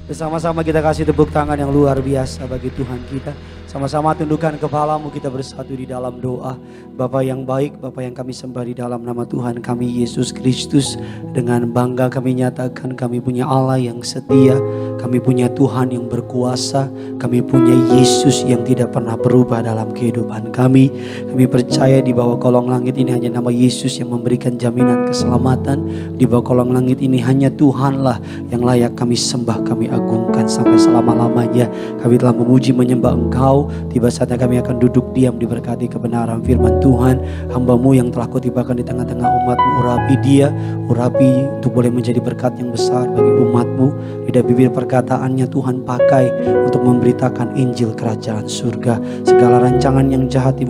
Bersama-sama kita kasih tepuk tangan yang luar biasa bagi Tuhan kita. Sama-sama tundukkan kepalamu, kita bersatu di dalam doa. Bapa yang baik, Bapa yang kami sembah di dalam nama Tuhan kami Yesus Kristus. Dengan bangga kami nyatakan kami punya Allah yang setia. Kami punya Tuhan yang berkuasa. Kami punya Yesus yang tidak pernah berubah dalam kehidupan kami. Kami percaya di bawah kolong langit ini hanya nama Yesus yang memberikan jaminan keselamatan. Di bawah kolong langit ini hanya Tuhanlah yang layak kami sembah, kami agungkan sampai selama-lamanya. Kami telah memuji menyembah Engkau. Tiba saatnya kami akan duduk diam diberkati kebenaran firman Tuhan. Hamba-Mu yang telah Kau tibakan di tengah-tengah umat-Mu, urapi dia, urapi untuk boleh menjadi berkat yang besar bagi umat-Mu. Lidah bibir perkataannya Tuhan pakai untuk memberitakan Injil kerajaan surga. Segala rancangan yang jahat di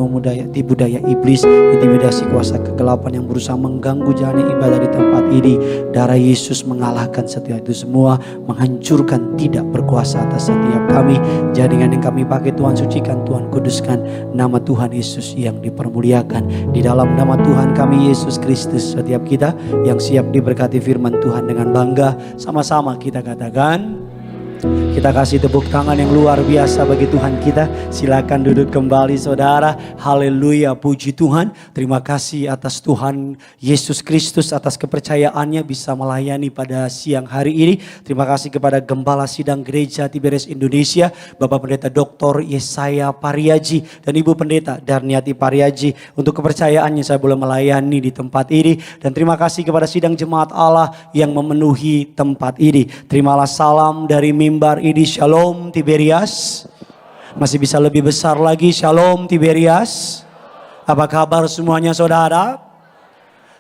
budaya iblis, intimidasi kuasa kegelapan yang berusaha mengganggu jalannya ibadah di tempat ini, darah Yesus mengalahkan setiap itu semua, menghancurkan, tidak berkuasa atas setiap kami. Jaringan yang kami pakai Tuhan sucikan, Tuhan kuduskan, nama Tuhan Yesus yang dipermuliakan. Di dalam nama Tuhan kami Yesus Kristus, setiap kita yang siap diberkati firman Tuhan dengan bangga, sama-sama kita katakan, kita kasih tepuk tangan yang luar biasa bagi Tuhan kita. Silakan duduk kembali saudara. Haleluya, puji Tuhan. Terima kasih atas Tuhan Yesus Kristus atas kepercayaannya bisa melayani pada siang hari ini. Terima kasih kepada Gembala Sidang Gereja Tiberias Indonesia, Bapak Pendeta Dr. Yesaya Pariaji dan Ibu Pendeta Darniati Pariaji untuk kepercayaannya saya boleh melayani di tempat ini. Dan terima kasih kepada sidang jemaat Allah yang memenuhi tempat ini. Terimalah salam dari mimbar ini. Shalom Tiberias. Masih bisa lebih besar lagi, Shalom Tiberias. Apa kabar semuanya saudara?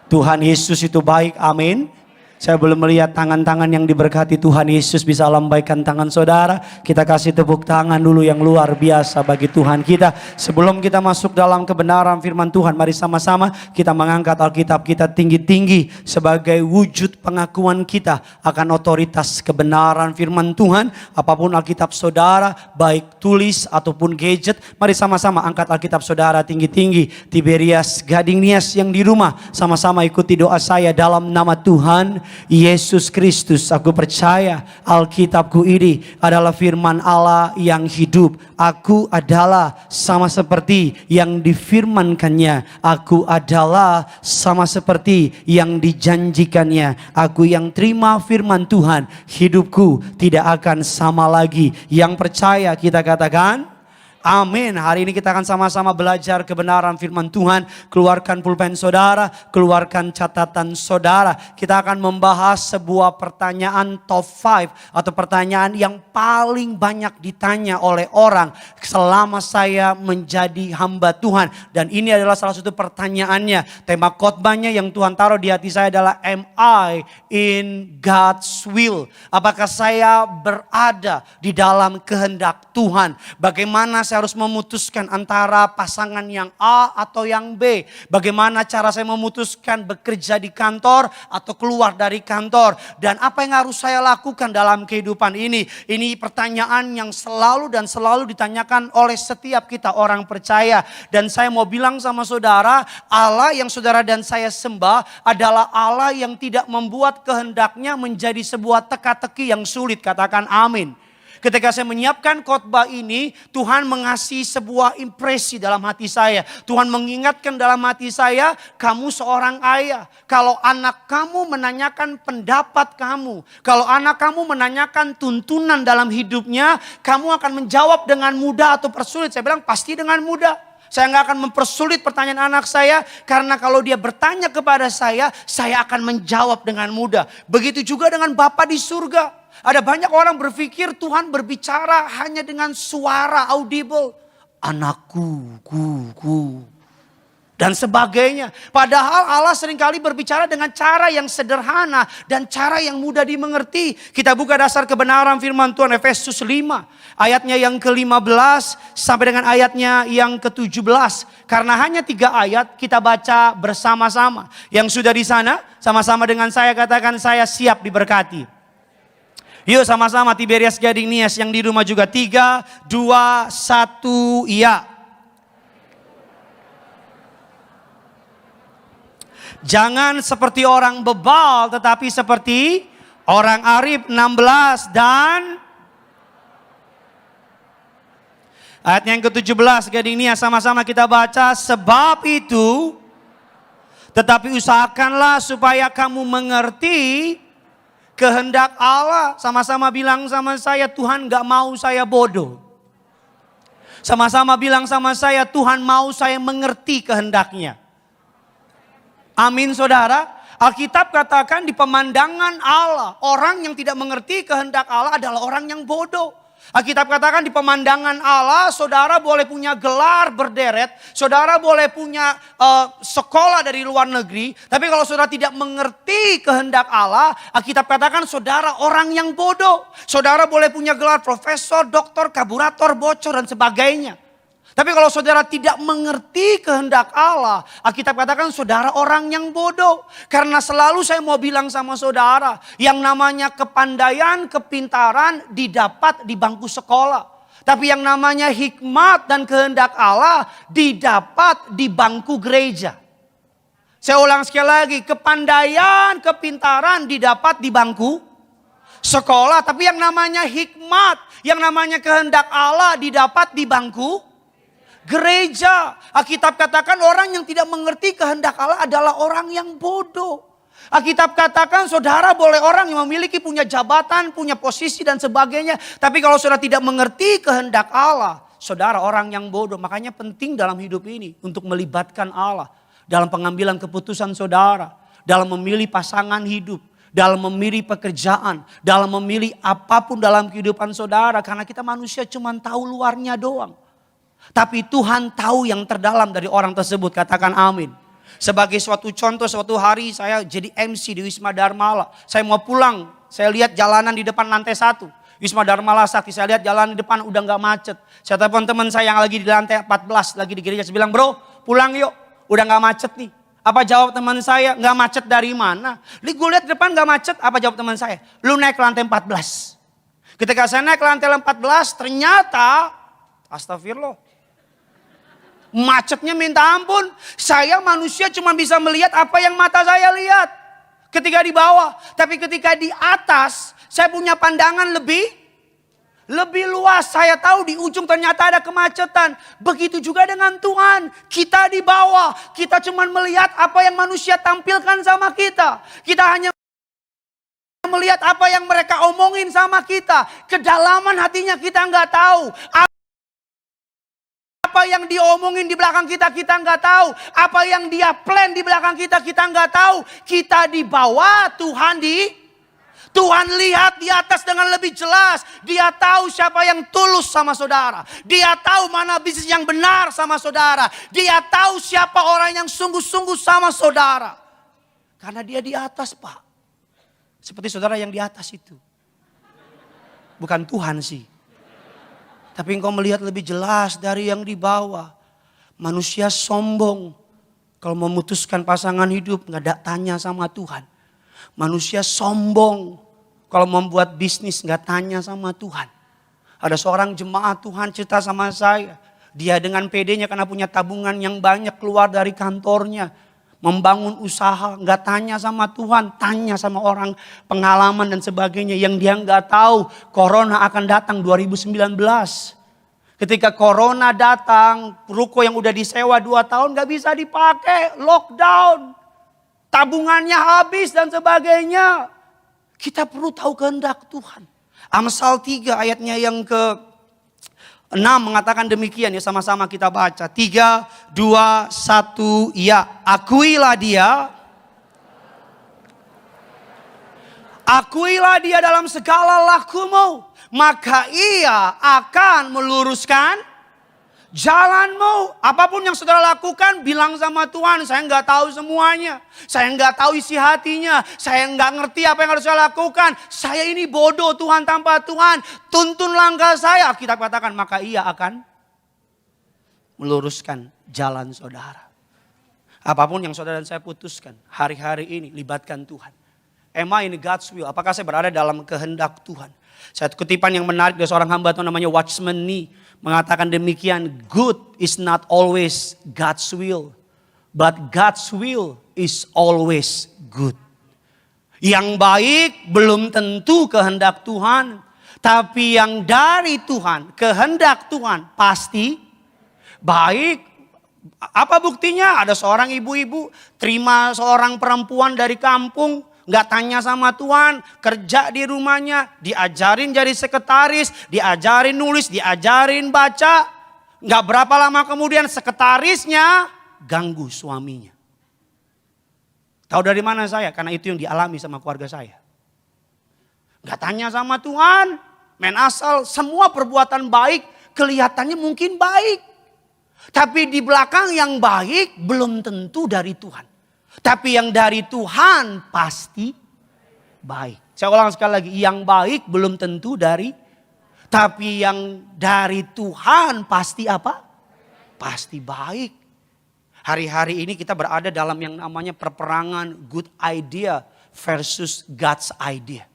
Tuhan Yesus itu baik, amin. Saya belum melihat tangan-tangan yang diberkati Tuhan Yesus, bisa lambaikan tangan saudara. Kita kasih tepuk tangan dulu yang luar biasa bagi Tuhan kita. Sebelum kita masuk dalam kebenaran firman Tuhan, mari sama-sama kita mengangkat Alkitab kita tinggi-tinggi sebagai wujud pengakuan kita akan otoritas kebenaran firman Tuhan. Apapun Alkitab saudara, baik tulis ataupun gadget, mari sama-sama angkat Alkitab saudara tinggi-tinggi. Tiberias Gading Nias yang di rumah, sama-sama ikuti doa saya dalam nama Tuhan Yesus Kristus. Aku percaya Alkitabku ini adalah firman Allah yang hidup. Aku adalah sama seperti yang difirmankannya. Aku adalah sama seperti yang dijanjikannya. Aku yang terima firman Tuhan, hidupku tidak akan sama lagi. Yang percaya kita katakan amin. Hari ini kita akan sama-sama belajar kebenaran firman Tuhan. Keluarkan pulpen saudara, keluarkan catatan saudara. Kita akan membahas sebuah pertanyaan top 5 atau pertanyaan yang paling banyak ditanya oleh orang selama saya menjadi hamba Tuhan. Dan ini adalah salah satu pertanyaannya. Tema khotbahnya yang Tuhan taruh di hati saya adalah Am I in God's will? Apakah saya berada di dalam kehendak Tuhan? Bagaimana saya harus memutuskan antara pasangan yang A atau yang B. Bagaimana cara saya memutuskan bekerja di kantor atau keluar dari kantor. Dan apa yang harus saya lakukan dalam kehidupan ini. Ini pertanyaan yang selalu dan selalu ditanyakan oleh setiap kita orang percaya. Dan saya mau bilang sama saudara, Allah yang saudara dan saya sembah adalah Allah yang tidak membuat kehendaknya menjadi sebuah teka-teki yang sulit. Katakan amin. Ketika saya menyiapkan khotbah ini, Tuhan mengasihi sebuah impresi dalam hati saya. Tuhan mengingatkan dalam hati saya, kamu seorang ayah. Kalau anak kamu menanyakan pendapat kamu, kalau anak kamu menanyakan tuntunan dalam hidupnya, kamu akan menjawab dengan mudah atau persulit. Saya bilang pasti dengan mudah. Saya nggak akan mempersulit pertanyaan anak saya, karena kalau dia bertanya kepada saya akan menjawab dengan mudah. Begitu juga dengan Bapa di surga. Ada banyak orang berpikir Tuhan berbicara hanya dengan suara audible. Anakku, dan sebagainya. Padahal Allah seringkali berbicara dengan cara yang sederhana dan cara yang mudah dimengerti. Kita buka dasar kebenaran firman Tuhan Efesus 5. Ayatnya yang ke-15 sampai dengan ayatnya yang ke-17. Karena hanya 3 ayat kita baca bersama-sama. Yang sudah di sana sama-sama dengan saya katakan saya siap diberkati. Yuk sama-sama Tiberias Gading Nias yang di rumah juga. 3, 2, 1, iya. Jangan seperti orang bebal tetapi seperti orang arif. 16 dan Ayat yang ke-17, Gading Nia, sama-sama kita baca. Sebab itu, tetapi usahakanlah supaya kamu mengerti kehendak Allah. Sama-sama bilang sama saya, Tuhan gak mau saya bodoh. Sama-sama bilang sama saya, Tuhan mau saya mengerti kehendaknya. Amin saudara. Alkitab katakan di pemandangan Allah, orang yang tidak mengerti kehendak Allah adalah orang yang bodoh. Alkitab katakan di pemandangan Allah, saudara boleh punya gelar berderet, saudara boleh punya sekolah dari luar negeri, tapi kalau saudara tidak mengerti kehendak Allah, Alkitab katakan saudara orang yang bodoh. Saudara boleh punya gelar profesor, doktor, kaburator, bocor dan sebagainya. Tapi kalau saudara tidak mengerti kehendak Allah, Alkitab katakan saudara orang yang bodoh. Karena selalu saya mau bilang sama saudara, yang namanya kepandaian, kepintaran didapat di bangku sekolah. Tapi yang namanya hikmat dan kehendak Allah didapat di bangku gereja. Saya ulang sekali lagi, kepandaian, kepintaran didapat di bangku sekolah. Tapi yang namanya hikmat, yang namanya kehendak Allah didapat di bangku gereja. Alkitab katakan orang yang tidak mengerti kehendak Allah adalah orang yang bodoh. Alkitab katakan saudara boleh orang yang memiliki punya jabatan, punya posisi dan sebagainya. Tapi kalau saudara tidak mengerti kehendak Allah, saudara orang yang bodoh. Makanya penting dalam hidup ini untuk melibatkan Allah dalam pengambilan keputusan saudara, dalam memilih pasangan hidup, dalam memilih pekerjaan, dalam memilih apapun dalam kehidupan saudara. Karena kita manusia cuma tahu luarnya doang. Tapi Tuhan tahu yang terdalam dari orang tersebut. Katakan amin. Sebagai suatu contoh, suatu hari saya jadi MC di Wisma Dharmala. Saya mau pulang, saya lihat jalanan di depan lantai 1. Wisma Dharmala Sakti, saya lihat jalan di depan udah gak macet. Saya telepon teman saya yang lagi di lantai 14, lagi di gereja. Saya bilang, bro pulang yuk, udah gak macet nih. Apa jawab teman saya? Gak macet dari mana? Gue lihat di depan gak macet, apa jawab teman saya? Lu naik ke lantai 14. Ketika saya naik ke lantai 14, ternyata astagfirullah, macetnya minta ampun. Saya manusia cuma bisa melihat apa yang mata saya lihat ketika di bawah. Tapi ketika di atas, saya punya pandangan lebih luas. Saya tahu di ujung ternyata ada kemacetan. Begitu juga dengan Tuhan. Kita di bawah, kita cuma melihat apa yang manusia tampilkan sama kita. Kita hanya melihat apa yang mereka omongin sama kita. Kedalaman hatinya kita nggak tahu. Apa yang diomongin di belakang kita, kita nggak tahu. Apa yang dia plan di belakang kita, kita nggak tahu. Kita di bawah, Tuhan lihat di atas dengan lebih jelas. Dia tahu siapa yang tulus sama saudara. Dia tahu mana bisnis yang benar sama saudara. Dia tahu siapa orang yang sungguh-sungguh sama saudara. Karena dia di atas, Pak. Seperti saudara yang di atas itu. Bukan Tuhan sih. Tapi engkau melihat lebih jelas dari yang di bawah. Manusia sombong. Kalau memutuskan pasangan hidup nggak ada tanya sama Tuhan. Manusia sombong. Kalau membuat bisnis nggak tanya sama Tuhan. Ada seorang jemaat Tuhan cerita sama saya. Dia dengan PD-nya karena punya tabungan yang banyak keluar dari kantornya. Membangun usaha nggak tanya sama Tuhan. Tanya sama orang pengalaman dan sebagainya. Yang dia nggak tahu corona akan datang 2019. Ketika corona datang, ruko yang udah disewa 2 tahun gak bisa dipakai, lockdown. Tabungannya habis dan sebagainya. Kita perlu tahu kehendak Tuhan. Amsal 3 ayatnya yang ke-6 mengatakan demikian ya, sama-sama kita baca. 3, 2, 1, ya. Akuilah dia dalam segala lakumu. Maka ia akan meluruskan jalanmu. Apapun yang saudara lakukan, bilang sama Tuhan, saya nggak tahu semuanya. Saya nggak tahu isi hatinya. Saya nggak ngerti apa yang harus saya lakukan. Saya ini bodoh Tuhan, tanpa Tuhan. Tuntun langkah saya. Kita katakan, maka ia akan meluruskan jalan saudara. Apapun yang saudara dan saya putuskan, hari-hari ini libatkan Tuhan. Am I in God's will? Apakah saya berada dalam kehendak Tuhan? Satu kutipan yang menarik dari seorang hamba Tuhan namanya Watchman Nee mengatakan demikian, good is not always God's will, but God's will is always good. Yang baik belum tentu kehendak Tuhan, Tapi yang dari Tuhan, kehendak Tuhan pasti baik. Apa buktinya? Ada seorang ibu-ibu terima seorang perempuan dari kampung, gak tanya sama Tuhan, kerja di rumahnya, diajarin jadi sekretaris, diajarin nulis, diajarin baca. Gak berapa lama kemudian sekretarisnya ganggu suaminya. Tahu dari mana saya? Karena itu yang dialami sama keluarga saya. Gak tanya sama Tuhan, main asal, semua perbuatan baik kelihatannya mungkin baik. Tapi di belakang yang baik belum tentu dari Tuhan. Tapi yang dari Tuhan pasti baik. Saya ulang sekali lagi, yang baik belum tentu dari. Tapi yang dari Tuhan pasti apa? Pasti baik. Hari-hari ini kita berada dalam yang namanya perperangan good idea versus God's idea.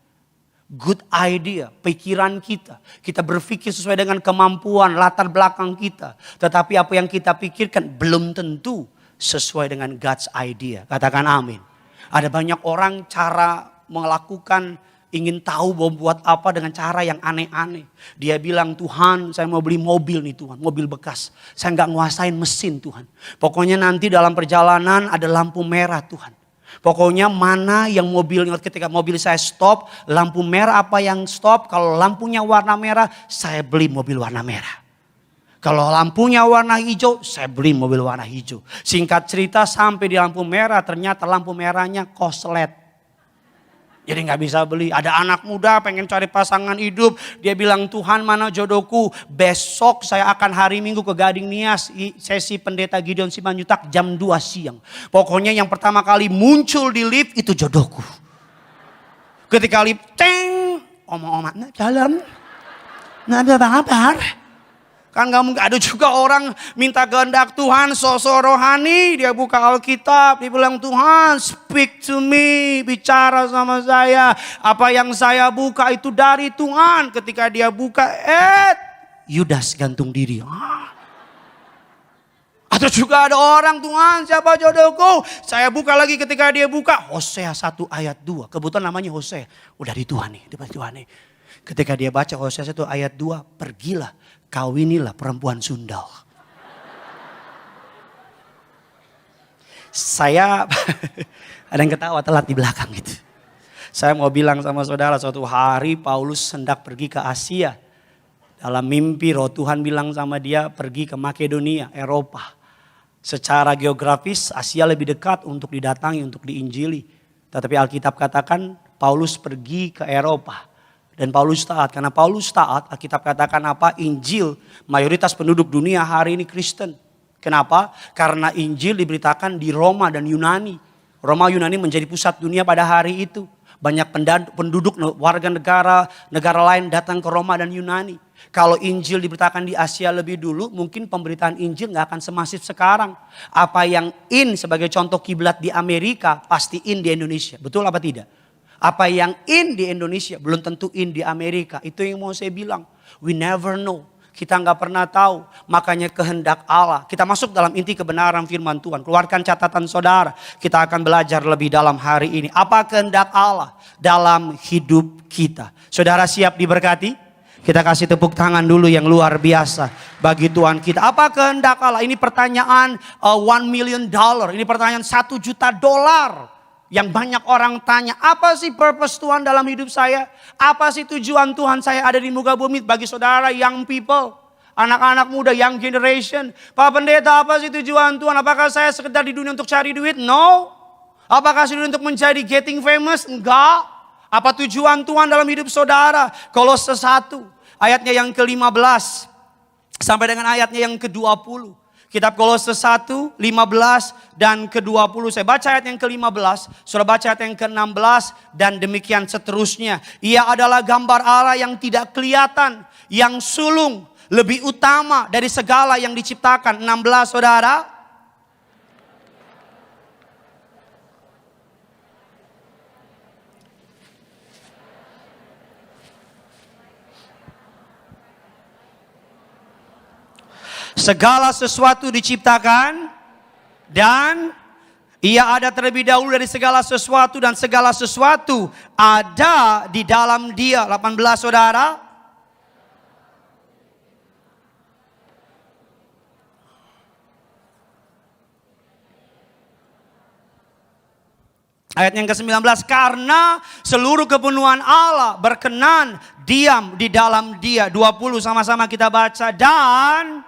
Good idea, pikiran kita. Kita berpikir sesuai dengan kemampuan, latar belakang kita. Tetapi apa yang kita pikirkan belum tentu sesuai dengan God's idea. Katakan amin. Ada banyak orang cara melakukan, ingin tahu mau buat apa dengan cara yang aneh-aneh. Dia bilang, Tuhan saya mau beli mobil nih Tuhan, mobil bekas. Saya nggak nguasain mesin Tuhan. Pokoknya nanti dalam perjalanan ada lampu merah Tuhan. Pokoknya mana yang mobil, ketika mobil saya stop, lampu merah apa yang stop. Kalau lampunya warna merah, saya beli mobil warna merah. Kalau lampunya warna hijau, saya beli mobil warna hijau. Singkat cerita sampai di lampu merah, ternyata lampu merahnya koslet. Jadi gak bisa beli. Ada anak muda pengen cari pasangan hidup. Dia bilang, Tuhan mana jodohku? Besok saya akan hari Minggu ke Gading Nias. Sesi pendeta Gideon Simanjutak jam 2 siang. Pokoknya yang pertama kali muncul di lift itu jodohku. Ketika lift, ceng. Omong-omong, jalan. Gak ada apa-apa. Kan gak mungkin, ada juga orang minta kehendak Tuhan, sosok rohani, dia buka Alkitab, dia bilang Tuhan speak to me, bicara sama saya. Apa yang saya buka itu dari Tuhan. Ketika dia buka, Yudas gantung diri. Atau juga ada orang, Tuhan siapa jodohku? Saya buka lagi, ketika dia buka, Hosea 1 ayat 2. Kebetulan namanya Hosea, udah di Tuhan nih, Ketika dia baca Hosea 1 ayat 2, pergilah. Kawinilah perempuan sundal. Saya ada yang ketawa telat di belakang gitu. Saya mau bilang sama saudara, suatu hari Paulus hendak pergi ke Asia. Dalam mimpi roh Tuhan bilang sama dia pergi ke Makedonia, Eropa. Secara geografis Asia lebih dekat untuk didatangi, untuk diinjili. Tetapi Alkitab katakan Paulus pergi ke Eropa. Dan Paulus taat, karena Paulus taat, Alkitab katakan apa? Injil, mayoritas penduduk dunia hari ini Kristen. Kenapa? Karena Injil diberitakan di Roma dan Yunani. Roma Yunani menjadi pusat dunia pada hari itu. Banyak penduduk warga negara lain datang ke Roma dan Yunani. Kalau Injil diberitakan di Asia lebih dulu, mungkin pemberitaan Injil gak akan semasif sekarang. Apa yang in sebagai contoh kiblat di Amerika, pasti in di Indonesia. Betul apa tidak? Apa yang in di Indonesia belum tentu in di Amerika. Itu yang mau saya bilang. We never know. Kita nggak pernah tahu. Makanya kehendak Allah. Kita masuk dalam inti kebenaran firman Tuhan. Keluarkan catatan saudara. Kita akan belajar lebih dalam hari ini. Apa kehendak Allah dalam hidup kita. Saudara siap diberkati? Kita kasih tepuk tangan dulu yang luar biasa bagi Tuhan kita. Apa kehendak Allah? Ini pertanyaan $1 million. Ini pertanyaan $1 juta. Yang banyak orang tanya, apa sih purpose Tuhan dalam hidup saya? Apa sih tujuan Tuhan saya ada di muka bumi? Bagi saudara young people, anak-anak muda, young generation. Pak Pendeta, apa sih tujuan Tuhan? Apakah saya sekedar di dunia untuk cari duit? No. Apakah saya untuk menjadi getting famous? Enggak. Apa tujuan Tuhan dalam hidup saudara? Kolose 1 ayatnya yang ke-15 sampai dengan ayatnya yang ke-20. Kitab Kolose 1, 15 dan ke-20. Saya baca ayat yang ke-15, saudara baca ayat yang ke-16 dan demikian seterusnya. Ia adalah gambar Allah yang tidak kelihatan, yang sulung, lebih utama dari segala yang diciptakan. 16 saudara. Segala sesuatu diciptakan dan ia ada terlebih dahulu dari segala sesuatu dan segala sesuatu ada di dalam dia. 18 saudara. Ayat yang ke-19, karena seluruh kepenuhan Allah berkenan diam di dalam Dia. 20 sama-sama kita baca. Dan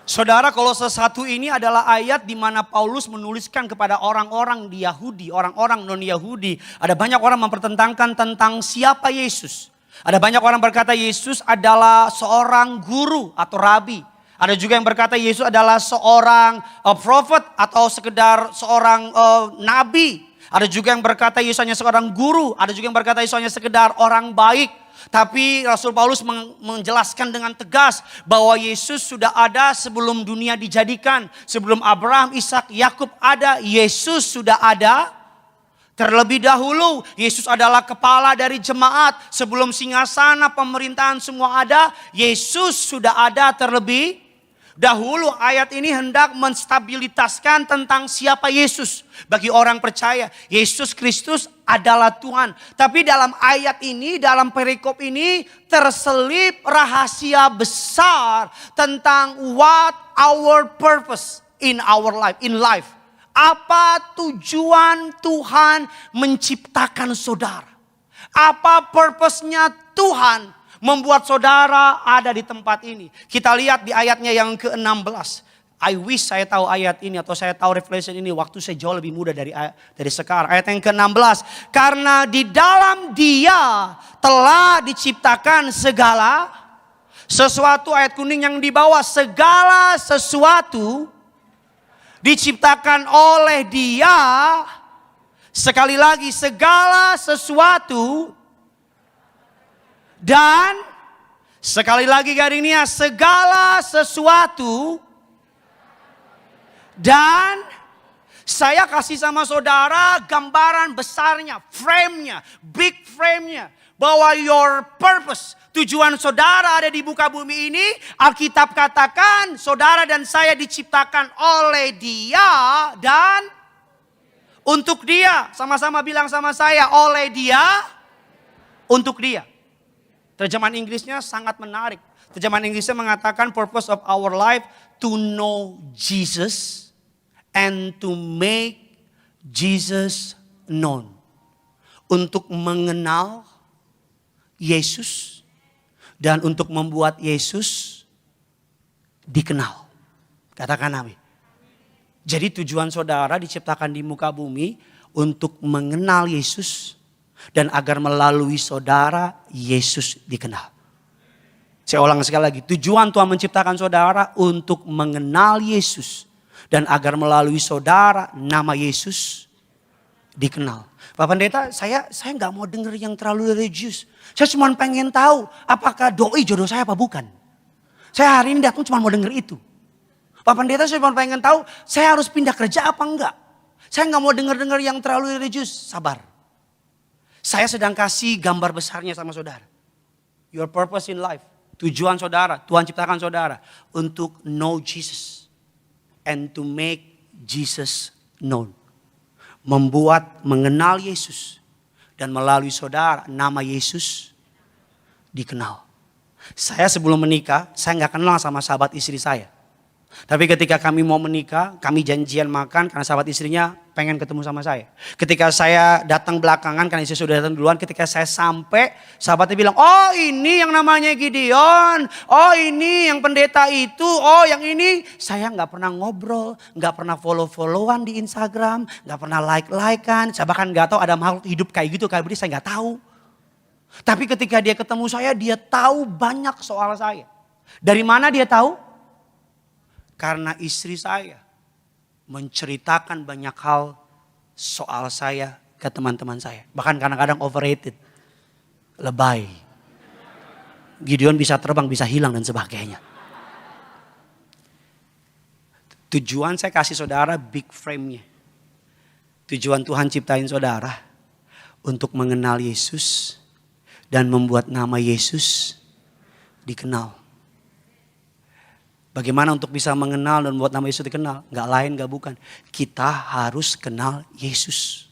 saudara, Kolose 1 ini adalah ayat di mana Paulus menuliskan kepada orang-orang di Yahudi, orang-orang non-Yahudi. Ada banyak orang mempertentangkan tentang siapa Yesus. Ada banyak orang berkata Yesus adalah seorang guru atau rabi. Ada juga yang berkata Yesus adalah seorang prophet atau sekedar seorang nabi. Ada juga yang berkata Yesus hanya seorang guru. Ada juga yang berkata Yesus hanya sekedar orang baik. Tapi Rasul Paulus menjelaskan dengan tegas bahwa Yesus sudah ada sebelum dunia dijadikan. Sebelum Abraham, Ishak, Yakub ada, Yesus sudah ada. Terlebih dahulu Yesus adalah kepala dari jemaat. Sebelum singgasana pemerintahan semua ada, Yesus sudah ada terlebih dahulu. Ayat ini hendak menstabilitaskan tentang siapa Yesus. Bagi orang percaya, Yesus Kristus adalah Tuhan. Tapi dalam ayat ini, dalam perikop ini terselip rahasia besar tentang what our purpose in our life, in life. Apa tujuan Tuhan menciptakan saudara? Apa purpose-nya Tuhan membuat saudara ada di tempat ini? Kita lihat di ayatnya yang ke-16. I wish saya tahu ayat ini atau saya tahu Revelation ini waktu saya jauh lebih muda dari sekarang. Ayat yang ke-16. Karena di dalam Dia telah diciptakan segala sesuatu. Ayat kuning yang di bawah. Segala sesuatu diciptakan oleh Dia. Sekali lagi, segala sesuatu. Dan sekali lagi garingnya, segala sesuatu. Dan saya kasih sama saudara gambaran besarnya, frame-nya, big frame-nya. Bahwa your purpose, tujuan saudara ada di muka bumi ini, Alkitab katakan saudara dan saya diciptakan oleh Dia dan untuk Dia. Sama-sama bilang sama saya, oleh Dia, untuk Dia. Terjemahan Inggrisnya sangat menarik. Terjemahan Inggrisnya mengatakan purpose of our life to know Jesus and to make Jesus known. Untuk mengenal Yesus dan untuk membuat Yesus dikenal. Katakan amin. Jadi tujuan saudara diciptakan di muka bumi untuk mengenal Yesus dan agar melalui saudara Yesus dikenal. Saya ulang sekali lagi, tujuan Tuhan menciptakan saudara untuk mengenal Yesus dan agar melalui saudara nama Yesus dikenal. Pak Pendeta, saya nggak mau dengar yang terlalu religius. Saya cuma pengen tahu apakah doi jodoh saya apa bukan. Saya hari ini datang cuma mau dengar itu. Pak Pendeta, saya cuma pengen tahu saya harus pindah kerja apa enggak. Saya nggak mau dengar yang terlalu religius. Sabar. Saya sedang kasih gambar besarnya sama saudara. Your purpose in life. Tujuan saudara, Tuhan ciptakan saudara untuk know Jesus and to make Jesus known. Mengenal Yesus dan melalui saudara nama Yesus dikenal. Saya sebelum menikah, saya nggak kenal sama sahabat istri saya. Tapi ketika kami mau menikah, kami janjian makan karena sahabat istrinya pengen ketemu sama saya. Ketika saya datang belakangan, karena istri sudah datang duluan, ketika saya sampai, sahabatnya bilang, oh ini yang namanya Gideon, oh ini yang pendeta itu, oh yang ini. Saya nggak pernah ngobrol, nggak pernah follow-followan di Instagram, nggak pernah like-likean. Saya bahkan nggak tahu ada makhluk hidup kayak gitu, kayak begini saya nggak tahu. Tapi ketika dia ketemu saya, dia tahu banyak soal saya. Dari mana dia tahu? Karena istri saya menceritakan banyak hal soal saya ke teman-teman saya. Bahkan kadang-kadang overrated. Lebay. Gideon bisa terbang, bisa hilang dan sebagainya. Tujuan saya kasih saudara big frame-nya. Tujuan Tuhan ciptain saudara untuk mengenal Yesus dan membuat nama Yesus dikenal. Bagaimana untuk bisa mengenal dan membuat nama Yesus dikenal? Gak lain, gak bukan. Kita harus kenal Yesus.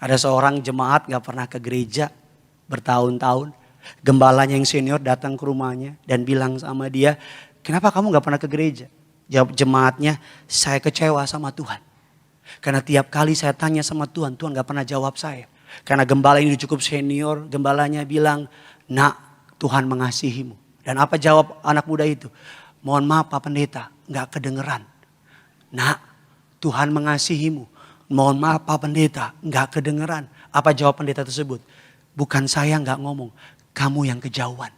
Ada seorang jemaat gak pernah ke gereja bertahun-tahun. Gembalanya yang senior datang ke rumahnya dan bilang sama dia, kenapa kamu gak pernah ke gereja? Jawab jemaatnya, saya kecewa sama Tuhan. Karena tiap kali saya tanya sama Tuhan, Tuhan gak pernah jawab saya. Karena gembala ini cukup senior, gembalanya bilang, nak, Tuhan mengasihimu. Dan apa jawab anak muda itu? Mohon maaf Pak Pendeta, gak kedengeran. Nak, Tuhan mengasihimu. Mohon maaf Pak Pendeta, gak kedengeran. Apa jawab pendeta tersebut? Bukan saya gak ngomong, kamu yang kejauhan.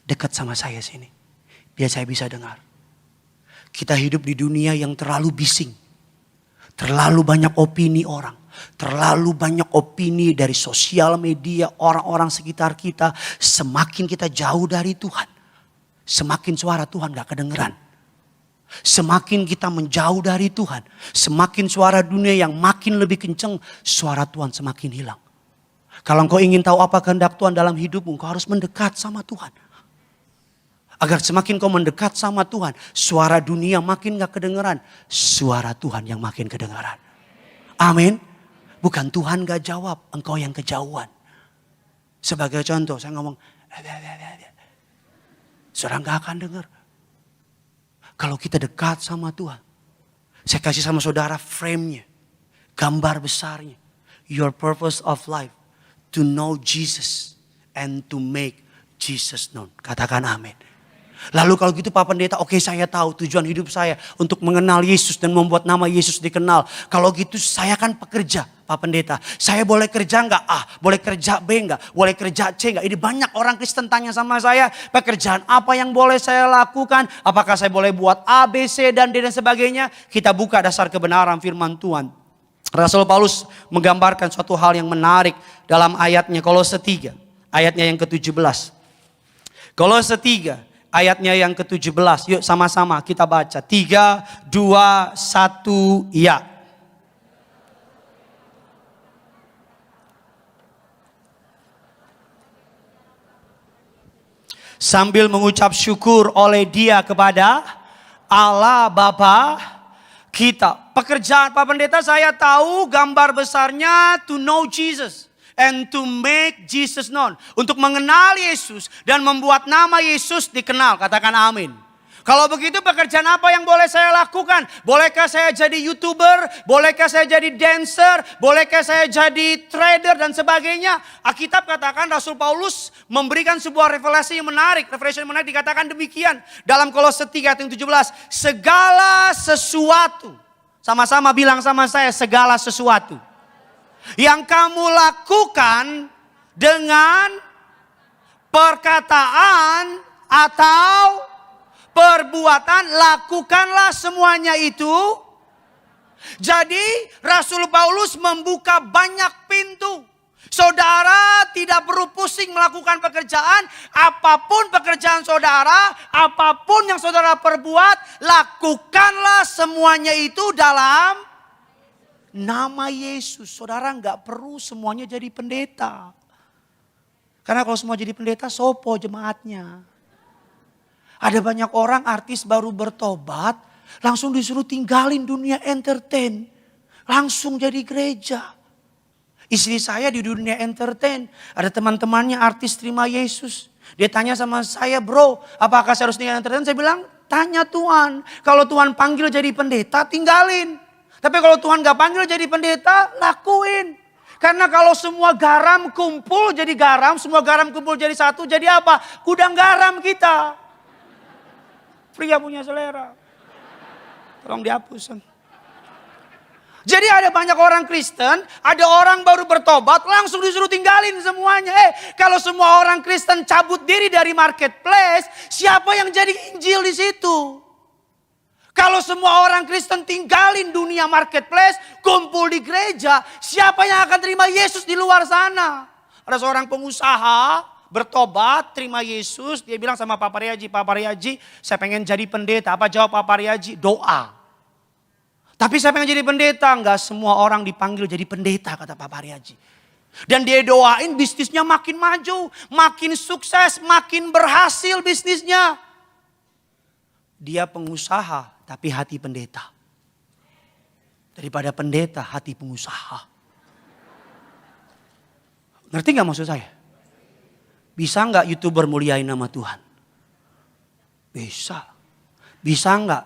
Dekat sama saya sini, biar saya bisa dengar. Kita hidup di dunia yang terlalu bising. Terlalu banyak opini orang. Terlalu banyak opini dari sosial media, orang-orang sekitar kita. Semakin kita jauh dari Tuhan, semakin suara Tuhan gak kedengeran. Semakin kita menjauh dari Tuhan, semakin suara dunia yang makin lebih kencang, suara Tuhan semakin hilang. Kalau engkau ingin tahu apa kehendak Tuhan dalam hidupmu, engkau harus mendekat sama Tuhan. Agar semakin kau mendekat sama Tuhan, suara dunia makin gak kedengeran, suara Tuhan yang makin kedengeran. Amin. Bukan Tuhan gak jawab, engkau yang kejauhan. Sebagai contoh, saya ngomong, saudara gak akan dengar. Kalau kita dekat sama Tuhan, saya kasih sama saudara frame-nya, gambar besarnya. Your purpose of life, to know Jesus and to make Jesus known. Katakan amin. Lalu kalau gitu Pak Pendeta, oke saya tahu tujuan hidup saya untuk mengenal Yesus dan membuat nama Yesus dikenal. Kalau gitu saya kan pekerja Pak Pendeta. Saya boleh kerja enggak A? Boleh kerja B enggak? Boleh kerja C enggak? Ini banyak orang Kristen tanya sama saya, pekerjaan apa yang boleh saya lakukan? Apakah saya boleh buat A, B, C dan D dan sebagainya? Kita buka dasar kebenaran firman Tuhan. Rasul Paulus menggambarkan suatu hal yang menarik dalam ayatnya Kolose 3, ayatnya yang ke-17. Kolose 3, ayatnya yang ke-17. Yuk sama-sama kita baca. 3, 2, 1, ya. Sambil mengucap syukur oleh Dia kepada Allah Bapa kita. Pekerjaan Pak Pendeta saya tahu gambar besarnya to know Jesus. And to make Jesus known. Untuk mengenal Yesus dan membuat nama Yesus dikenal. Katakan amin. Kalau begitu pekerjaan apa yang boleh saya lakukan? Bolehkah saya jadi YouTuber? Bolehkah saya jadi dancer? Bolehkah saya jadi trader dan sebagainya? Alkitab katakan Rasul Paulus memberikan sebuah revelasi yang menarik. Revelasi yang menarik dikatakan demikian. Dalam Kolose 3 ayat yang 17. Segala sesuatu. Sama-sama bilang sama saya, segala sesuatu yang kamu lakukan dengan perkataan atau perbuatan, lakukanlah semuanya itu. Jadi Rasul Paulus membuka banyak pintu. Saudara tidak perlu pusing melakukan pekerjaan. Apapun pekerjaan saudara, apapun yang saudara perbuat, lakukanlah semuanya itu dalam nama Yesus. Saudara nggak perlu semuanya jadi pendeta. Karena kalau semua jadi pendeta, sopo jemaatnya. Ada banyak orang artis baru bertobat, langsung disuruh tinggalin dunia entertain. Langsung jadi gereja. Istri saya di dunia entertain. Ada teman-temannya artis terima Yesus. Dia tanya sama saya, bro, apakah saya harus tinggal entertain? Saya bilang, tanya Tuhan. Kalau Tuhan panggil jadi pendeta, tinggalin. Tapi kalau Tuhan gak panggil jadi pendeta, lakuin. Karena kalau semua garam kumpul jadi garam, semua garam kumpul jadi satu, jadi apa? Gudang garam kita. Pria punya selera. Tolong dihapus. Jadi ada banyak orang Kristen, ada orang baru bertobat, langsung disuruh tinggalin semuanya. Kalau semua orang Kristen cabut diri dari marketplace, siapa yang jadi Injil di situ? Kalau semua orang Kristen tinggalin dunia marketplace, kumpul di gereja, siapa yang akan terima Yesus di luar sana? Ada seorang pengusaha bertobat, terima Yesus, dia bilang sama Pak Pariaji, saya pengen jadi pendeta. Apa jawab Pak Pariaji? Doa. Tapi saya pengen jadi pendeta. Enggak semua orang dipanggil jadi pendeta, kata Pak Pariaji. Dan dia doain bisnisnya makin maju, makin sukses, makin berhasil bisnisnya. Dia pengusaha tapi hati pendeta. Daripada pendeta hati pengusaha. Ngerti gak maksud saya? Bisa nggak YouTuber muliain nama Tuhan? Bisa. Bisa nggak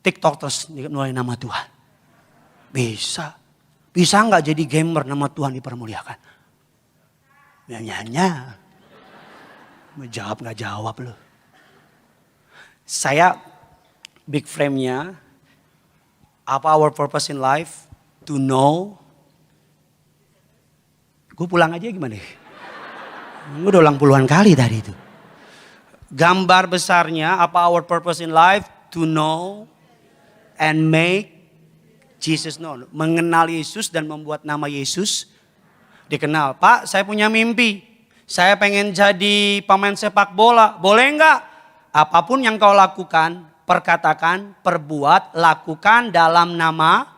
TikTokers muliain nama Tuhan? Bisa. Bisa nggak jadi gamer nama Tuhan dipermuliakan? Nyanyi. Menjawab nggak jawab loh. Saya big frame-nya, apa our purpose in life? To know. Gue pulang aja gimana? Gue udah ulang puluhan kali tadi itu. Gambar besarnya, apa our purpose in life? To know and make Jesus known. Mengenal Yesus dan membuat nama Yesus dikenal. Pak, saya punya mimpi. Saya pengen jadi pemain sepak bola. Boleh enggak? Apapun yang kau lakukan, perkatakan, perbuat, lakukan dalam nama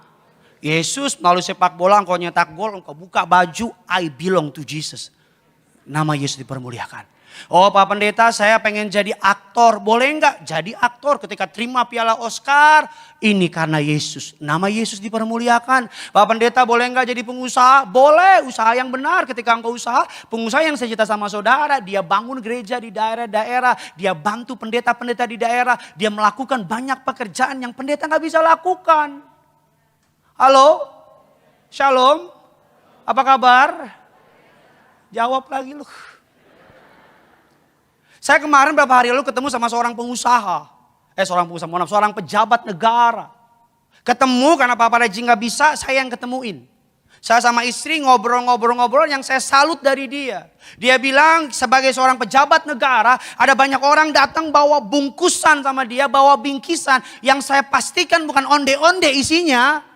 Yesus. Melalui sepak bola engkau nyetak gol, engkau buka baju, I belong to Jesus. Nama Yesus dipermuliakan. Oh Pak Pendeta, saya pengen jadi aktor. Boleh enggak? Jadi aktor ketika terima piala Oscar. Ini karena Yesus. Nama Yesus dipermuliakan. Pak Pendeta, boleh enggak jadi pengusaha? Boleh, usaha yang benar. Ketika engkau usaha, pengusaha yang saya cerita sama saudara. Dia bangun gereja di daerah-daerah. Dia bantu pendeta-pendeta di daerah. Dia melakukan banyak pekerjaan yang pendeta gak bisa lakukan. Halo? Shalom? Apa kabar? Jawab lagi lu. Saya kemarin beberapa hari lalu ketemu sama seorang pejabat negara. Ketemu karena Papa Reji gak bisa, saya yang ketemuin. Saya sama istri ngobrol-ngobrol yang saya salut dari dia. Dia bilang sebagai seorang pejabat negara, ada banyak orang datang bawa bungkusan sama dia, bawa bingkisan. Yang saya pastikan bukan onde-onde isinya.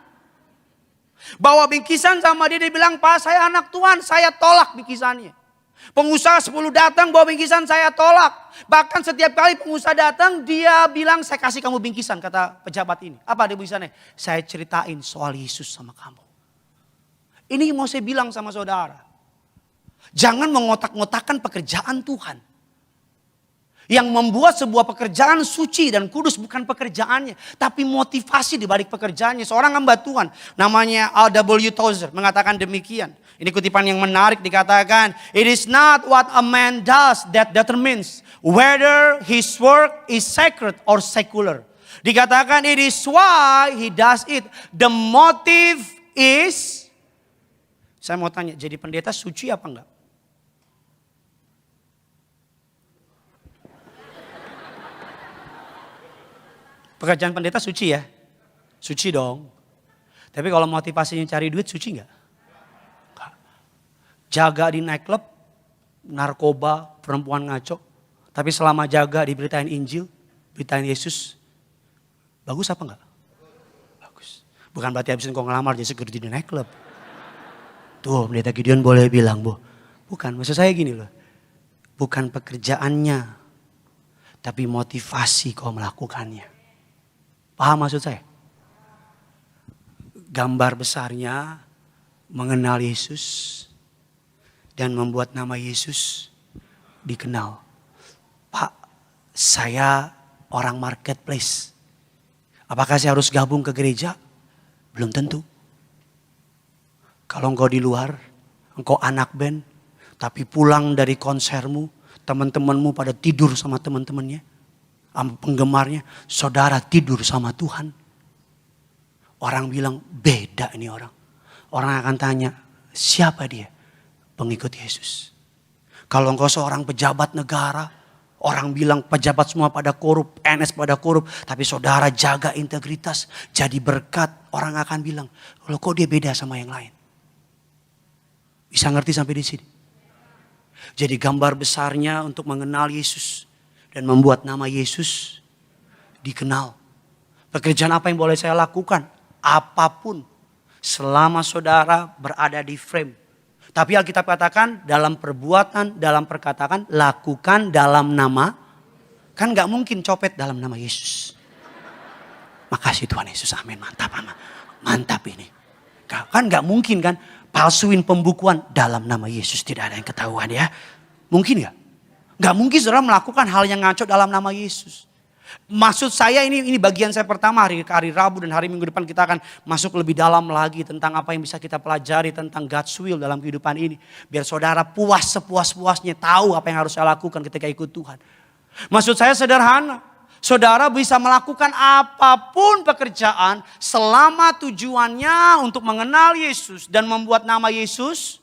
Bawa bingkisan sama dia bilang, Pak saya anak Tuhan, saya tolak bingkisannya. Pengusaha 10 datang bawa bingkisan, saya tolak. Bahkan setiap kali pengusaha datang dia bilang saya kasih kamu bingkisan, kata pejabat ini. Apa ada bingkisannya? Saya ceritain soal Yesus sama kamu. Ini mau saya bilang sama saudara. Jangan mengotak-ngotakan pekerjaan Tuhan. Yang membuat sebuah pekerjaan suci dan kudus bukan pekerjaannya. Tapi motivasi di balik pekerjaannya. Seorang hamba Tuhan namanya R.W. Tozer mengatakan demikian. Ini kutipan yang menarik dikatakan. It is not what a man does that determines whether his work is sacred or secular. Dikatakan it is why he does it. The motive is. Saya mau tanya, jadi pendeta suci apa enggak? Pekerjaan pendeta suci ya? Suci dong. Tapi kalau motivasinya cari duit suci enggak? Enggak. Jaga di nightclub, narkoba, perempuan ngaco. Tapi selama jaga diberitain Injil, beritain Yesus. Bagus apa enggak? Bagus. Bukan berarti habisin kau ngelamar jadi security di nightclub. Tuh pendeta Gideon boleh bilang, Bu. Bukan, maksud saya gini loh. Bukan pekerjaannya, tapi motivasi kau melakukannya. Paham maksud saya? Gambar besarnya mengenal Yesus dan membuat nama Yesus dikenal. Pak, saya orang marketplace. Apakah saya harus gabung ke gereja? Belum tentu. Kalau engkau di luar, engkau anak band, tapi pulang dari konsermu, teman-temanmu pada tidur sama teman-temannya, sama penggemarnya, saudara tidur sama Tuhan. Orang bilang beda ini orang. Orang akan tanya, siapa dia? Pengikut Yesus. Kalau engkau seorang pejabat negara, orang bilang pejabat semua pada korup, NS pada korup, tapi saudara jaga integritas, jadi berkat, orang akan bilang, loh kok dia beda sama yang lain? Bisa ngerti sampai di sini? Jadi gambar besarnya untuk mengenal Yesus dan membuat nama Yesus dikenal. Pekerjaan apa yang boleh saya lakukan? Apapun selama saudara berada di frame. Tapi Alkitab katakan dalam perbuatan, dalam perkataan, lakukan dalam nama. Kan gak mungkin copet dalam nama Yesus. Makasih Tuhan Yesus, amin, mantap. Mantap ini. Kan gak mungkin kan. Palsuin pembukuan dalam nama Yesus, tidak ada yang ketahuan ya. Mungkin gak? Gak mungkin saudara melakukan hal yang ngaco dalam nama Yesus. Maksud saya ini bagian saya pertama hari Rabu dan hari Minggu depan kita akan masuk lebih dalam lagi tentang apa yang bisa kita pelajari tentang God's will dalam kehidupan ini. Biar saudara puas sepuas-puasnya tahu apa yang harus saya lakukan ketika ikut Tuhan. Maksud saya sederhana. Saudara bisa melakukan apapun pekerjaan selama tujuannya untuk mengenal Yesus dan membuat nama Yesus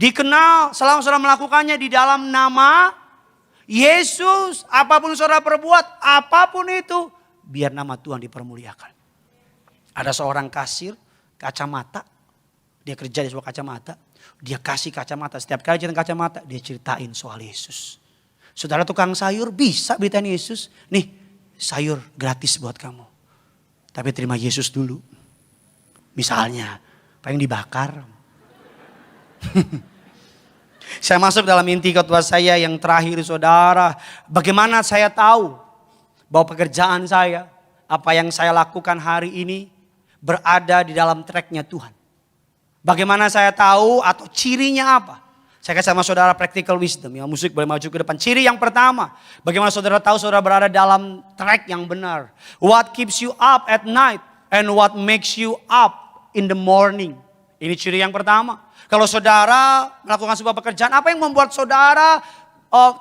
dikenal. Selama saudara melakukannya di dalam nama Yesus, apapun saudara perbuat, apapun itu, biar nama Tuhan dipermuliakan. Ada seorang kasir kacamata, dia kerja di sebuah kacamata, dia kasih kacamata, setiap kali cerita kacamata, dia ceritain soal Yesus. Saudara tukang sayur bisa beritain Yesus. Nih sayur gratis buat kamu. Tapi terima Yesus dulu. Misalnya pengen dibakar. Saya masuk dalam inti khotbah saya yang terakhir saudara. Bagaimana saya tahu bahwa pekerjaan saya, apa yang saya lakukan hari ini berada di dalam tracknya Tuhan. Bagaimana saya tahu atau cirinya apa? Saya kasih sama saudara practical wisdom. Ya, musik boleh maju ke depan. Ciri yang pertama. Bagaimana saudara tahu saudara berada dalam track yang benar. What keeps you up at night. And what makes you up in the morning. Ini ciri yang pertama. Kalau saudara melakukan sebuah pekerjaan. Apa yang membuat saudara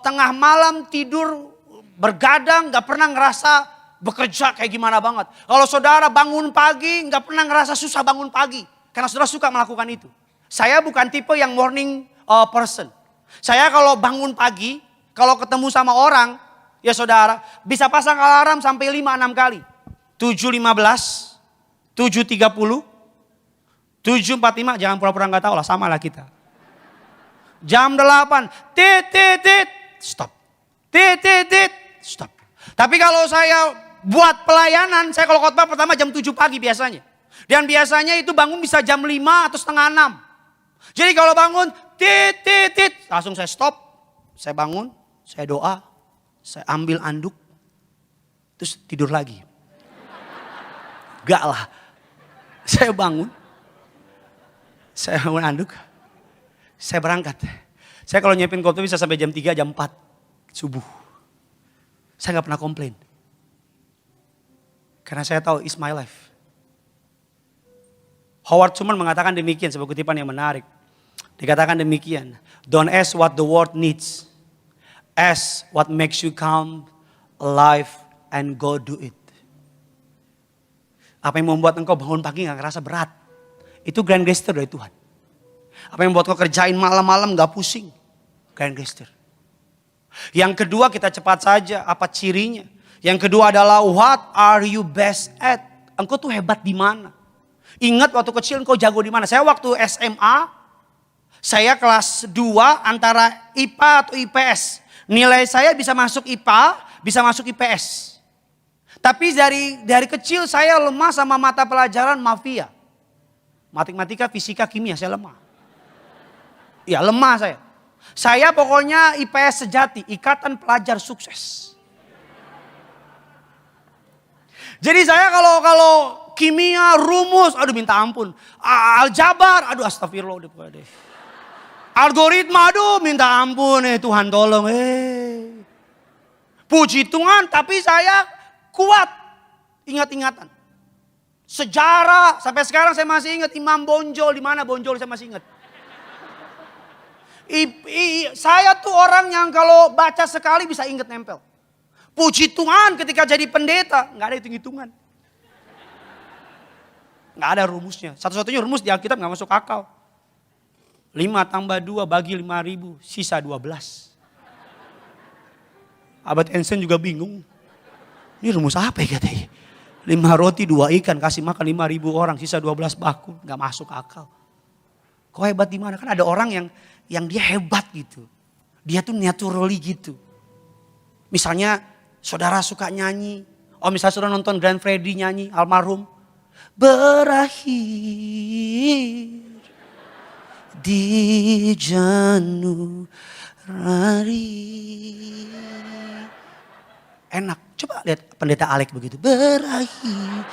tengah malam tidur bergadang. Gak pernah ngerasa bekerja kayak gimana banget. Kalau saudara bangun pagi gak pernah ngerasa susah bangun pagi. Karena saudara suka melakukan itu. Saya bukan tipe yang morning person. Saya kalau bangun pagi, kalau ketemu sama orang, ya saudara, bisa pasang alarm sampai 5-6 kali. 7.15, 7.30, 7.45, jangan pura-pura gak tahu lah, sama lah kita. Jam 8, stop. Stop. Tapi kalau saya buat pelayanan, saya kalau khotbah pertama jam 7 pagi biasanya. Dan biasanya itu bangun bisa jam 5 atau setengah 6. Jadi kalau bangun, langsung saya stop, saya bangun, saya doa, saya ambil anduk, terus tidur lagi. Gak lah, saya bangun anduk, saya berangkat. Saya kalau nyiapin khotbah bisa sampai jam 3, jam 4 subuh. Saya gak pernah komplain. Karena saya tahu it's my life. Howard Schumann mengatakan demikian, sebuah kutipan yang menarik. Dikatakan demikian, don't ask what the world needs. Ask what makes you come alive and go do it. Apa yang membuat engkau bangun pagi gak ngerasa berat. Itu grand gesture dari Tuhan. Apa yang membuat kau kerjain malam-malam gak pusing. Grand gesture. Yang kedua kita cepat saja, apa cirinya. Yang kedua adalah what are you best at. Engkau tuh hebat di mana. Ingat waktu kecil engkau jago di mana. Saya waktu SMA, saya kelas 2 antara IPA atau IPS. Nilai saya bisa masuk IPA, bisa masuk IPS. Tapi dari kecil saya lemah sama mata pelajaran mafia. Matematika, fisika, kimia saya lemah. Ya lemah saya. Saya pokoknya IPS sejati, Ikatan Pelajar Sukses. Jadi saya kalau kimia, rumus, aduh minta ampun. Aljabar, aduh astagfirullah. Algoritma, aduh minta ampun, Tuhan tolong. Puji Tuhan, tapi saya kuat. Ingat-ingatan. Sejarah, sampai sekarang saya masih ingat Imam Bonjol. Di mana Bonjol saya masih ingat. Saya tuh orang yang kalau baca sekali bisa ingat nempel. Puji Tuhan ketika jadi pendeta, nggak ada hitung-hitungan. Nggak ada rumusnya. Satu-satunya rumus di Alkitab nggak masuk akal. 5 tambah 2 bagi 5.000, sisa 12. Abad Einstein juga bingung. Ini rumus apa ya katanya? 5 roti 2 ikan kasih makan 5.000 orang, sisa 12 baku. Nggak masuk akal. Kok hebat di mana? Kan ada orang yang dia hebat gitu. Dia tuh naturally gitu. Misalnya saudara suka nyanyi. Misalnya saudara nonton Grand Freddy nyanyi, almarhum. Berakhir di Januari. Enak. Coba lihat pendeta Alek begitu. Berakhir.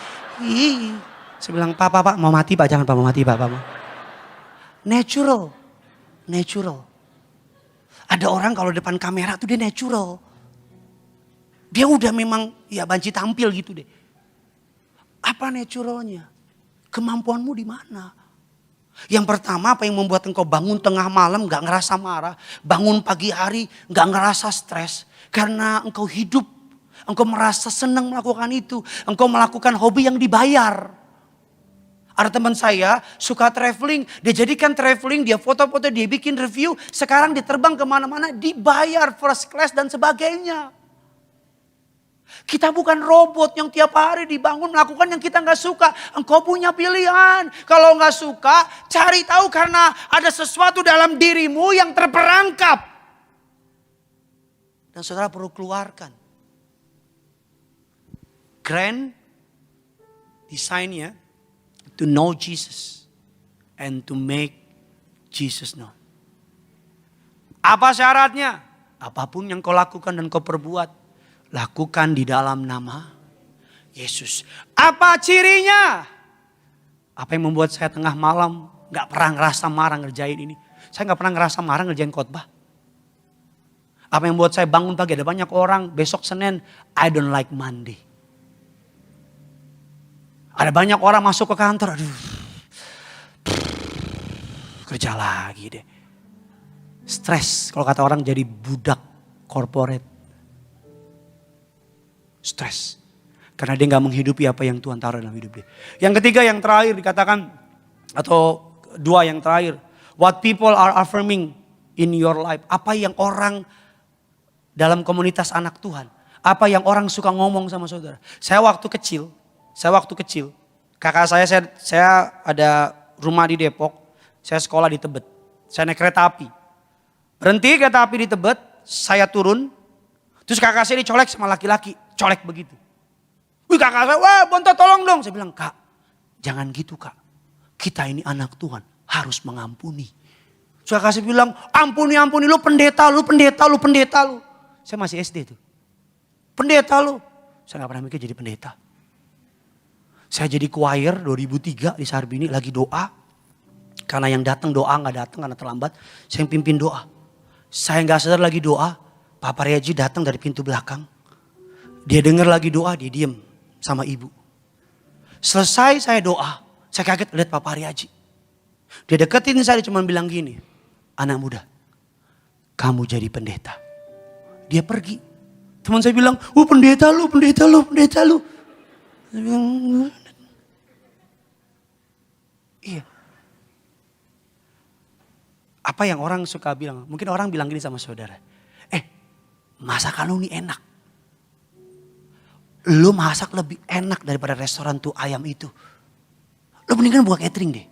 Saya bilang, Pak, mau mati Pak. Jangan Pak, mau mati Pak. Natural. Ada orang kalau depan kamera tuh dia natural. Dia udah memang ya banci tampil gitu deh. Apa naturalnya? Kemampuanmu di mana? Yang pertama, apa yang membuat engkau bangun tengah malam gak ngerasa marah. Bangun pagi hari gak ngerasa stres. Karena engkau hidup. Engkau merasa senang melakukan itu. Engkau melakukan hobi yang dibayar. Ada teman saya suka traveling. Dia jadikan traveling, dia foto-foto, dia bikin review. Sekarang dia terbang kemana-mana, dibayar first class dan sebagainya. Kita bukan robot yang tiap hari dibangun melakukan yang kita gak suka. Engkau punya pilihan. Kalau gak suka, cari tahu karena ada sesuatu dalam dirimu yang terperangkap. Dan saudara perlu keluarkan. Grand desainnya to know Jesus and to make Jesus known. Apa syaratnya? Apapun yang kau lakukan dan kau perbuat, lakukan di dalam nama Yesus. Apa cirinya? Apa yang membuat saya tengah malam gak pernah ngerasa marah ngerjain ini? Saya gak pernah ngerasa marah ngerjain khotbah. Apa yang membuat saya bangun pagi? Ada banyak orang besok Senin, I don't like Monday. Ada banyak orang masuk ke kantor, aduh, kerja lagi deh. Stres, kalau kata orang jadi budak corporate. Stres. Karena dia gak menghidupi apa yang Tuhan taruh dalam hidup dia. Yang ketiga, yang terakhir dikatakan, atau dua yang terakhir. What people are affirming in your life. Apa yang orang dalam komunitas anak Tuhan. Apa yang orang suka ngomong sama saudara. Saya waktu kecil, kakak saya ada rumah di Depok. Saya sekolah di Tebet. Saya naik kereta api. Berhenti kereta api di Tebet, saya turun. Terus kakak saya dicolek sama laki-laki. Colek begitu. Wih kakak saya, wah Bonto tolong dong. Saya bilang, kak jangan gitu kak. Kita ini anak Tuhan, harus mengampuni. So kakak saya bilang, ampuni lu pendeta. Saya masih SD tuh. Pendeta lu. Saya gak pernah mikir jadi pendeta. Saya jadi choir 2003 di Sarbini lagi doa. Karena yang datang doa gak datang karena terlambat. Saya yang pimpin doa. Saya gak sadar lagi doa. Pak Paryaji datang dari pintu belakang. Dia dengar lagi doa, dia diem sama ibu. Selesai saya doa, saya kaget lihat Pak Paryaji. Dia deketin saya, cuma bilang gini, anak muda, kamu jadi pendeta. Dia pergi. Teman saya bilang, pendeta lu. Saya bilang, iya. Apa yang orang suka bilang, mungkin orang bilang gini sama saudara. Masakan lu ini enak. Lu masak lebih enak daripada restoran tuh ayam itu. Lu mendingan buka catering deh.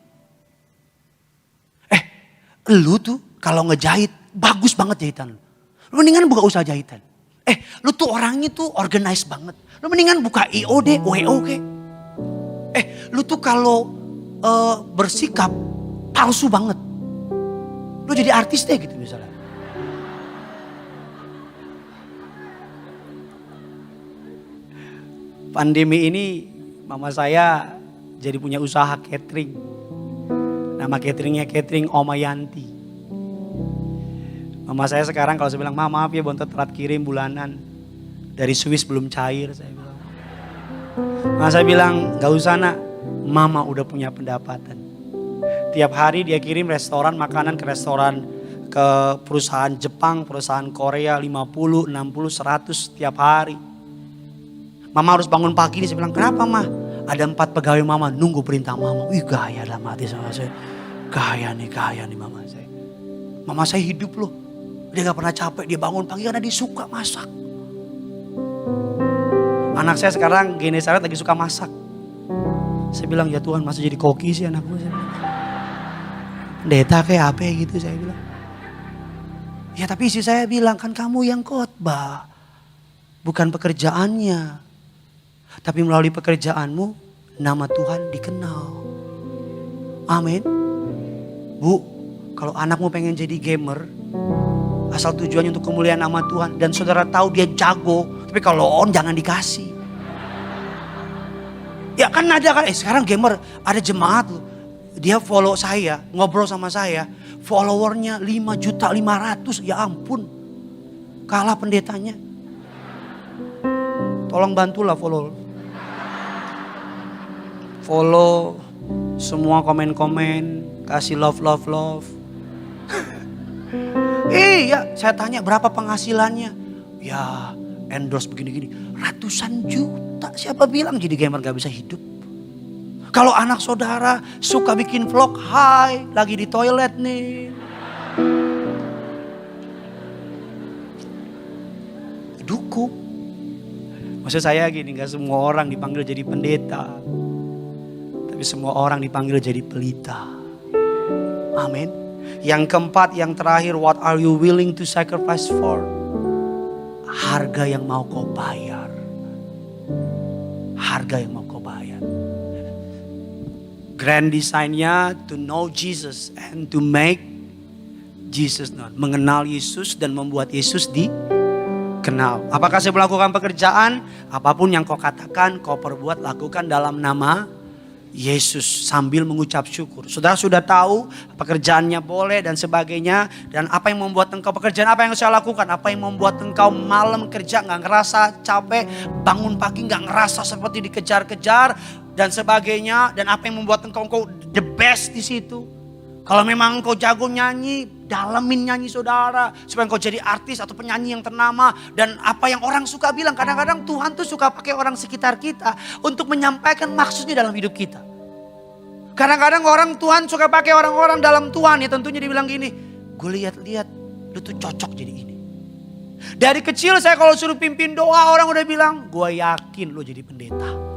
Lu tuh kalau ngejahit bagus banget jahitan lu. Lu mendingan buka usaha jahitan. Lu tuh orangnya tuh organized banget. Lu mendingan buka IO deh, WO kek. Lu tuh kalau bersikap palsu banget. Lu jadi artis deh gitu misalnya. Pandemi ini mama saya jadi punya usaha catering. Nama cateringnya catering Oma Yanti. Mama saya sekarang kalau saya bilang, maaf ya Bontot telat kirim bulanan. Dari Swiss belum cair saya bilang. Mama saya bilang, gak usah nak, mama udah punya pendapatan. Tiap hari dia kirim restoran makanan ke restoran, ke perusahaan Jepang, perusahaan Korea 50, 60, 100 tiap hari. Mama harus bangun pagi nih, saya bilang kenapa mah? Ada 4 pegawai mama nunggu perintah mama. Wih gaya dalam hati sama saya. Gaya nih mama saya. Mama saya hidup loh. Dia gak pernah capek, dia bangun pagi karena dia suka masak. Anak saya sekarang gini saya lagi suka masak. Saya bilang ya Tuhan masa jadi koki sih anakku. Pendeta kayak apa gitu saya bilang. Ya tapi istri saya bilang kan kamu yang khotbah. Bukan pekerjaannya. Tapi melalui pekerjaanmu nama Tuhan dikenal. Amin. Bu, kalau anakmu pengen jadi gamer, asal tujuannya untuk kemuliaan nama Tuhan dan saudara tahu dia jago, tapi kalau on jangan dikasih. Ya kan ada kan, sekarang gamer ada jemaat loh. Dia follow saya, ngobrol sama saya, followernya 5.500.000, ya ampun. Kalah pendetanya. Tolong bantulah follow semua komen-komen, kasih love. Iya, saya tanya berapa penghasilannya? Ya, endorse begini-gini, ratusan juta. Siapa bilang jadi gamer gak bisa hidup? Kalau anak saudara suka bikin vlog, hai, lagi di toilet nih. Dukung. Maksud saya gini, gak semua orang dipanggil jadi pendeta. Tapi semua orang dipanggil jadi pelita. Amin. Yang keempat, yang terakhir, what are you willing to sacrifice for? Harga yang mau kau bayar. Harga yang mau kau bayar. Grand design-nya to know Jesus and to make Jesus known. Mengenal Yesus dan membuat Yesus dikenal. Apakah saya melakukan pekerjaan? Apapun yang kau katakan, kau perbuat, lakukan dalam nama Yesus sambil mengucap syukur. Saudara sudah tahu pekerjaannya boleh dan sebagainya. Dan apa yang membuat engkau pekerjaan apa yang saya lakukan? Apa yang membuat engkau malam kerja gak ngerasa capek. Bangun pagi gak ngerasa seperti dikejar-kejar dan sebagainya. Dan apa yang membuat engkau the best di situ. Kalau memang engkau jago nyanyi, dalemin nyanyi saudara. Supaya engkau jadi artis atau penyanyi yang ternama. Dan apa yang orang suka bilang, kadang-kadang Tuhan tuh suka pakai orang sekitar kita untuk menyampaikan maksudnya dalam hidup kita. Kadang-kadang Tuhan suka pakai orang-orang dalam Tuhan ya tentunya dibilang gini. Gue lihat-lihat lu tuh cocok jadi ini. Dari kecil saya kalau suruh pimpin doa orang udah bilang, gue yakin lu jadi pendeta.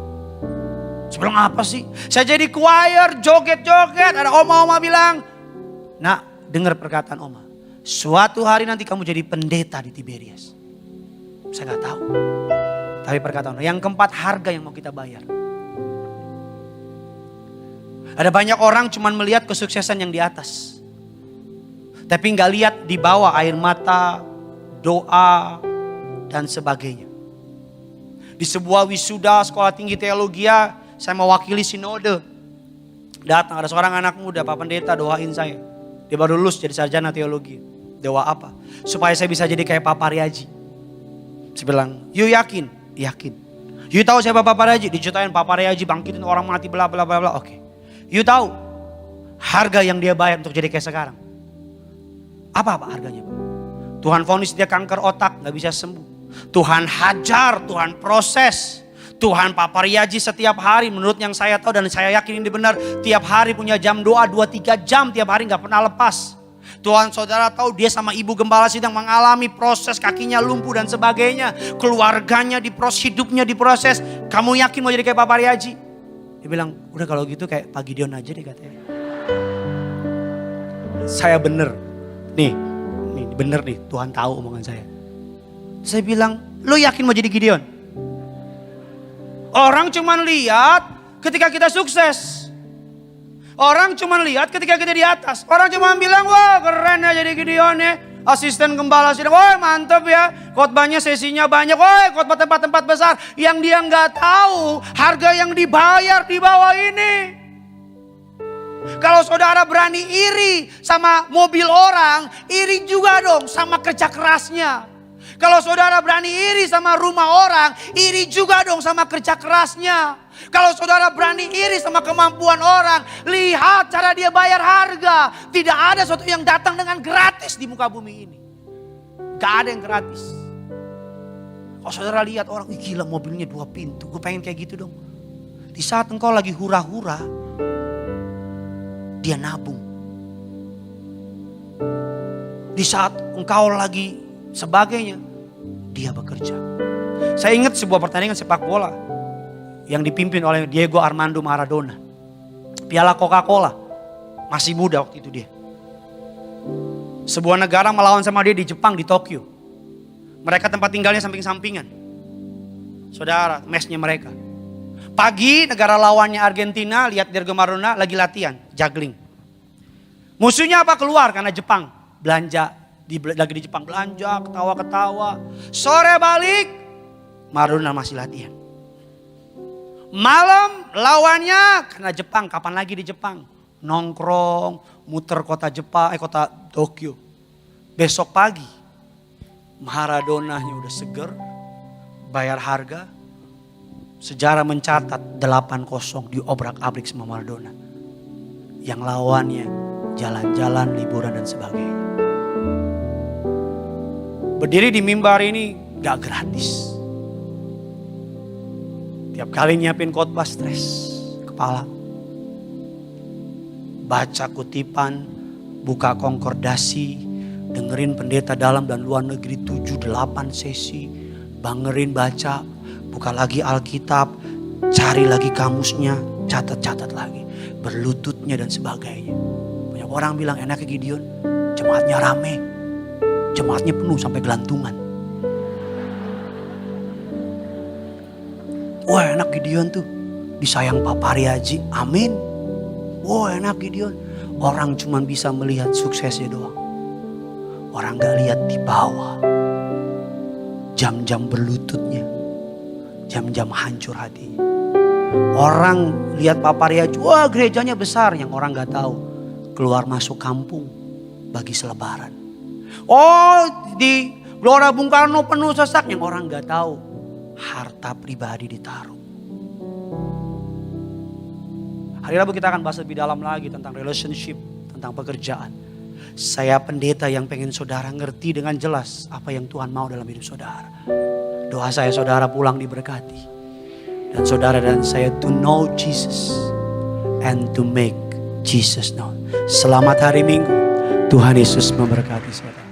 Sebelum apa sih? Saya jadi choir, joget-joget. Ada oma-oma bilang, nak dengar perkataan oma. Suatu hari nanti kamu jadi pendeta di Tiberias. Saya gak tahu. Tapi perkataan yang keempat, harga yang mau kita bayar. Ada banyak orang cuman melihat kesuksesan yang di atas. Tapi gak lihat di bawah air mata, doa, dan sebagainya. Di sebuah wisuda sekolah tinggi teologi, saya mewakili sinode. Datang ada seorang anak muda, Pak Pendeta doain saya. Dia baru lulus jadi sarjana teologi. Doa apa? Supaya saya bisa jadi kayak Pak Paryaji. Saya bilang, you yakin? Yakin. You tahu siapa Pak Paryaji? Diceritain Pak Paryaji bangkitin orang mati bla bla bla bla. Oke. You tahu harga yang dia bayar untuk jadi kayak sekarang? Apa harganya? Tuhan vonis dia kanker otak, gak bisa sembuh. Tuhan hajar, Tuhan proses. Tuhan Pak Paryaji setiap hari menurut yang saya tahu dan saya yakin ini benar. Tiap hari punya jam doa 2-3 jam tiap hari gak pernah lepas. Tuhan saudara tahu dia sama ibu gembala sedang mengalami proses kakinya lumpuh dan sebagainya. Keluarganya diproses, hidupnya diproses. Kamu yakin mau jadi kayak Pak Paryaji? Dia bilang udah kalau gitu kayak Pak Gideon aja deh katanya. Saya bener. Nih bener nih Tuhan tahu omongan saya. Saya bilang lu yakin mau jadi Gideon? Orang cuman lihat ketika kita sukses. Orang cuman lihat ketika kita di atas. Orang cuman bilang, wah keren ya jadi Gideon ya. Asisten gembala sidang, wah mantap ya. Khotbahnya sesinya banyak, wah khotbah tempat-tempat besar. Yang dia nggak tahu harga yang dibayar di bawah ini. Kalau saudara berani iri sama mobil orang, iri juga dong sama kerja kerasnya. Kalau saudara berani iri sama rumah orang, iri juga dong sama kerja kerasnya. Kalau saudara berani iri sama kemampuan orang, lihat cara dia bayar harga. Tidak ada sesuatu yang datang dengan gratis di muka bumi ini. Gak ada yang gratis. Kalau saudara lihat orang, wih gila mobilnya 2 pintu, gue pengen kayak gitu dong. Di saat engkau lagi hura-hura, dia nabung. Di saat engkau lagi sebagainya, dia bekerja. Saya ingat sebuah pertandingan sepak bola yang dipimpin oleh Diego Armando Maradona. Piala Coca-Cola. Masih muda waktu itu dia. Sebuah negara melawan sama dia di Jepang, di Tokyo. Mereka tempat tinggalnya samping-sampingan. Saudara, mesnya mereka. Pagi negara lawannya Argentina, lihat Diego Maradona lagi latihan, juggling. Musuhnya apa? Keluar karena Jepang. Belanja, lagi di Jepang belanja, ketawa-ketawa. Sore balik, Maradona masih latihan. Malam lawannya karena Jepang, kapan lagi di Jepang? Nongkrong, muter kota Jepang, kota Tokyo. Besok pagi Maradonanya udah seger, bayar harga, Sejarah mencatat 8-0 diobrak-abrik sama Maradona. Yang lawannya jalan-jalan, liburan dan sebagainya. Berdiri di mimbar ini gak gratis. Tiap kali nyiapin khotbah stres kepala. Baca kutipan, buka konkordasi, dengerin pendeta dalam dan luar negeri 7-8 sesi. Bangerin baca, buka lagi Alkitab, cari lagi kamusnya, catat-catat lagi. Berlututnya dan sebagainya. Banyak orang bilang enaknya Gideon, jemaatnya rame. Jemaatnya penuh sampai gelantungan. Wah enak Gideon tuh, disayang Pak Pariaji, amin. Wah enak Gideon, orang cuma bisa melihat suksesnya doang. Orang gak lihat di bawah. Jam-jam berlututnya, jam-jam hancur hatinya. Orang lihat Pak Pariaji, wah gerejanya besar, yang orang gak tahu. Keluar masuk kampung bagi selebaran. Oh di Gelora Bung Karno penuh sesak, yang orang gak tahu. Harta pribadi ditaruh. Hari Rabu kita akan bahas lebih dalam lagi tentang relationship, tentang pekerjaan. Saya pendeta yang pengen saudara ngerti dengan jelas apa yang Tuhan mau dalam hidup saudara. Doa saya saudara pulang diberkati. Dan saudara dan saya to know Jesus and to make Jesus known. Selamat hari Minggu. Tuhan Yesus memberkati saudara.